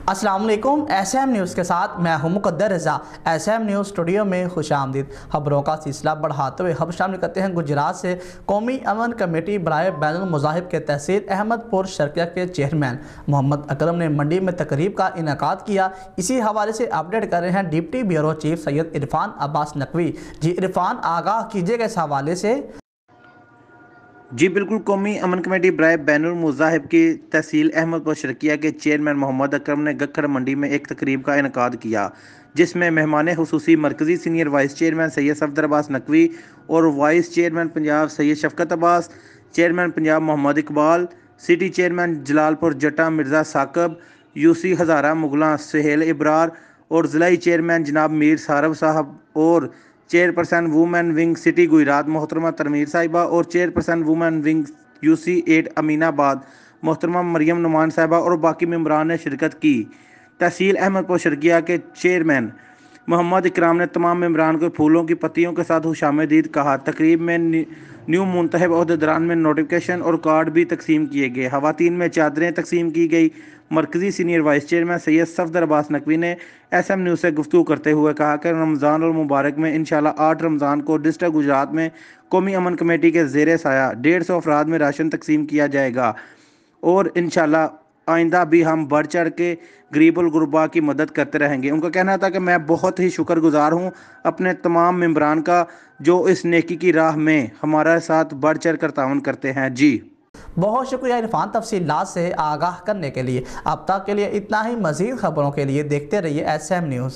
अस्सलाम वालेकुम। SM news के साथ मैं हूं मुक़द्दर रज़ा। SM न्यूज़ स्टूडियो में खुश आमदीद। खबरों का सिलसिला बढ़ाते हुए हम शामिल करते हैं गुजरात से। कौमी अमन कमेटी बराए बैनुल मज़ाहिब के तहसील अहमदपुर शर्किया के चेयरमैन मोहम्मद अकरम ने मंडी में तकरीब का इनेकाद किया। इसी हवाले से अपडेट कर रहे हैं deputy bureau chief Syed Irfan Abbas Naqvi. जी इरफान, आगाह कीजिएगा इस हवाले से। जी बिल्कुल। कौमी अमन कमेटी बराए बैनुल मुज़ाहिब की तहसील अहमदपुर शर्किया के चेयरमैन मोहम्मद अकरम ने गक्खड़ मंडी में एक तकरीब का इनेकाद किया, जिसमें मेहमान खुसूसी मरकज़ी senior vice chairman Syed Safdar Abbas Naqvi और vice chairman Punjab Syed Shafqat Abbas, chairman Punjab Mohammad Iqbal, city chairman Jalalpur Jatta Mirza Saqib, UC Hazara Mughla Sohail Ibrar और ज़िलाई चेयरमैन जनाब मीर सारब साहब और chairperson women wing city Gujrat मोहतरमा तरमीर साहिबा और chairperson women wing UC 8 Aminabad मोहतरमा मरियम नुमान साहिबा और बाकी मेंबरान ने शिरकत की। तहसील अहमदपुर शर्किया के चेयरमैन मोहम्मद इकराम ने तमाम मेंबरान को फूलों की पत्तियों के साथ खुशामदीद कहा। तकरीब में न्यू मुंतखब ओहदेदारान में नोटिफिकेशन और कार्ड भी तकसीम किए गए। खवातीन में चादरें तकसीम की गई। मरकज़ी senior vice chairman Syed Safdar Abbas Naqvi ने SM न्यूज़ से गुफ्तगू करते हुए कहा कि रमज़ान और मुबारक में इंशाअल्लाह 8 रमज़ान को डिस्ट्रिक्ट गुजरात में कौमी अमन कमेटी के ज़ेर साया 150 अफराद में राशन तकसीम किया जाएगा और इंशाअल्लाह आइंदा भी हम बढ़ चढ़ के गरीबुल गुरबा की मदद करते रहेंगे। उनका कहना था कि मैं बहुत ही शुक्रगुजार हूँ अपने तमाम मेंबरान का, जो इस नेकी की राह में हमारा साथ बढ़ चढ़ कर ताउन करते हैं। जी बहुत शुक्रिया इरफान, तफसीलात से आगाह करने के लिए। अब तक के लिए इतना ही। मज़ीद खबरों के लिए देखते रहिए SM न्यूज़।